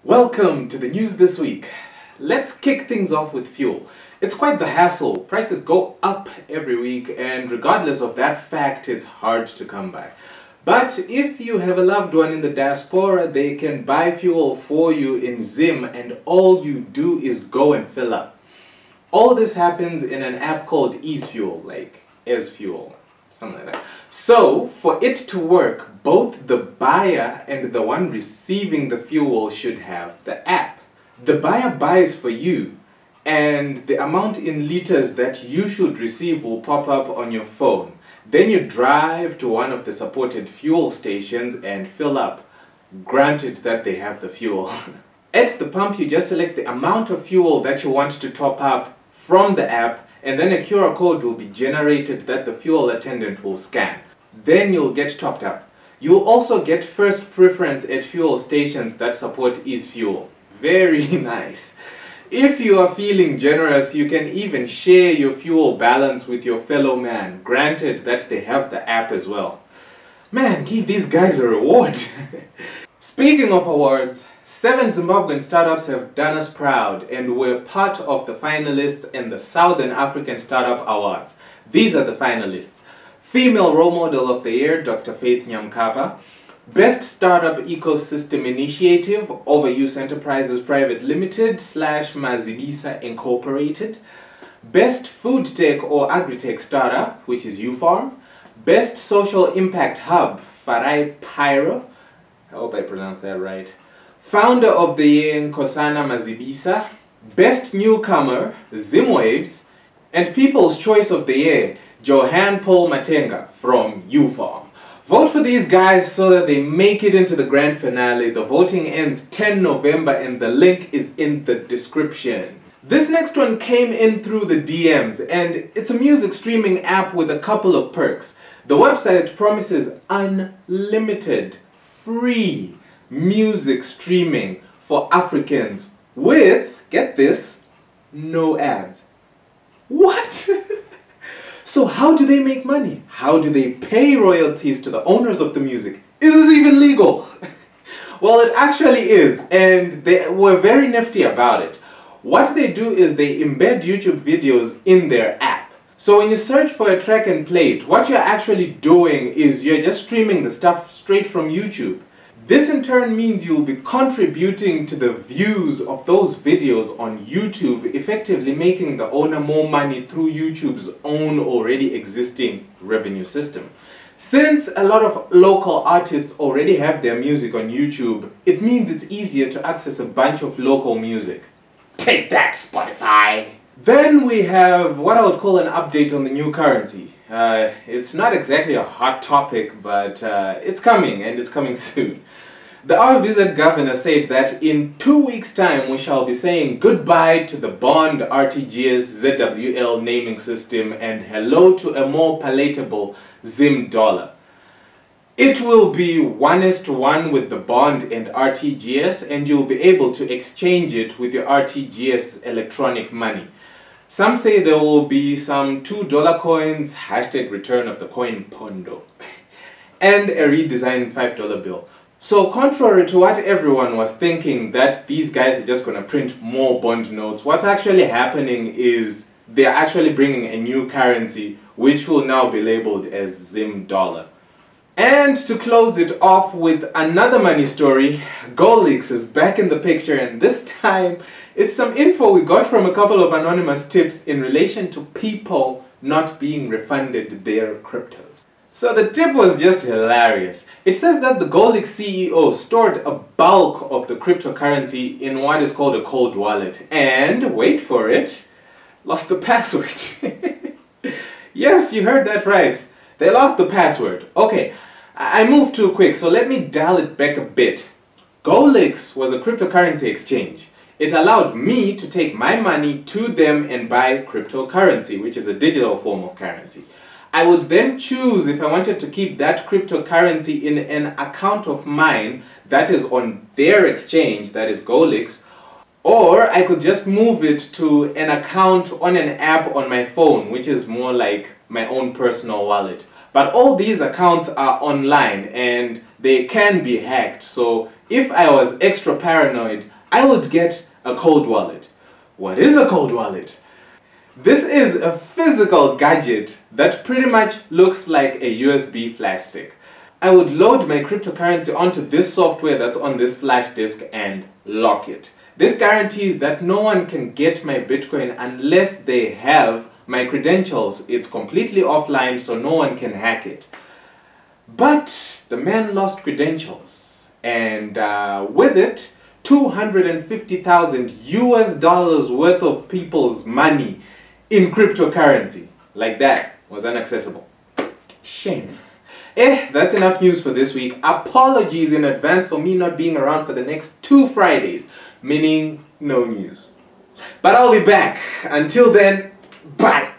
Welcome to the news this week. Let's kick things off with fuel. It's quite the hassle. Prices go up every week, and regardless of that fact, it's hard to come by. But if you have a loved one in the diaspora, they can buy fuel for you in Zim, and all you do is go and fill up. All this happens in an app called EaseFuel, like EaseFuel, something like that. So, for it to work, both the buyer and the one receiving the fuel should have the app. The buyer buys for you, and the amount in liters that you should receive will pop up on your phone. Then you drive to one of the supported fuel stations and fill up, granted that they have the fuel. At the pump, you just select the amount of fuel that you want to top up from the app, and then a QR code will be generated that the fuel attendant will scan. Then you'll get topped up. You'll also get first preference at fuel stations that support EaseFuel. Very nice. If you are feeling generous, you can even share your fuel balance with your fellow man, granted that they have the app as well. Man, give these guys a reward. Speaking of awards, 7 Zimbabwean startups have done us proud, and we're part of the finalists in the Southern African Startup Awards. These are the finalists. Female Role Model of the Year, Dr. Faith Nyamkapa. Best Startup Ecosystem Initiative, Overuse Enterprises Private Limited / Mazibisa Incorporated. Best Food Tech or Agritech Startup, which is UFarm. Best Social Impact Hub, Farai Pyro. I hope I pronounced that right. Founder of the Year, Nkosana Mazibisa. Best Newcomer, Zimwaves. And People's Choice of the Year, Johan Paul Matenga from UFarm. Vote for these guys so that they make it into the grand finale. The voting ends 10 November and the link is in the description. This next one came in through the DMs, and it's a music streaming app with a couple of perks. The website promises unlimited, free music streaming for Africans with, get this, no ads. What? So how do they make money? How do they pay royalties to the owners of the music? Is this even legal? Well, it actually is, and they were very nifty about it. What they do is they embed YouTube videos in their app. So when you search for a track and play it, what you're actually doing is you're just streaming the stuff straight from YouTube. This in turn means you'll be contributing to the views of those videos on YouTube, effectively making the owner more money through YouTube's own already existing revenue system. Since a lot of local artists already have their music on YouTube, it means it's easier to access a bunch of local music. Take that, Spotify! Then we have what I would call an update on the new currency. It's not exactly a hot topic, but it's coming, and it's coming soon. The RBZ governor said that in 2 weeks' time we shall be saying goodbye to the bond RTGS ZWL naming system and hello to a more palatable Zim dollar. It will be 1:1 with the bond and RTGS, and you'll be able to exchange it with your RTGS electronic money. Some say there will be some $2 coins, #return of the coin pondo, and a redesigned $5 bill. So contrary to what everyone was thinking, that these guys are just going to print more bond notes, what's actually happening is they're actually bringing a new currency which will now be labeled as Zim dollar. And to close it off with another money story, Golix is back in the picture, and this time it's some info we got from a couple of anonymous tips in relation to people not being refunded their cryptos. So the tip was just hilarious. It says that the Golix CEO stored a bulk of the cryptocurrency in what is called a cold wallet and, wait for it, lost the password. Yes, you heard that right. They lost the password. Okay, I moved too quick, so let me dial it back a bit. Golix was a cryptocurrency exchange. It allowed me to take my money to them and buy cryptocurrency, which is a digital form of currency. I would then choose if I wanted to keep that cryptocurrency in an account of mine that is on their exchange, that is Golix, or I could just move it to an account on an app on my phone, which is more like my own personal wallet. But all these accounts are online and they can be hacked, so If I was extra paranoid, I would get a cold wallet. What is a cold wallet? This is a physical gadget that pretty much looks like a USB flash stick. I would load my cryptocurrency onto this software that's on this flash disk and lock it. This guarantees that no one can get my Bitcoin unless they have my credentials. It's completely offline, so no one can hack it. But the man lost credentials, and with it, 250,000 US dollars worth of people's money in cryptocurrency. Like that was inaccessible. Shame. That's enough news for this week. Apologies in advance for me not being around for the next 2 Fridays, meaning no news. But I'll be back. Until then, bye.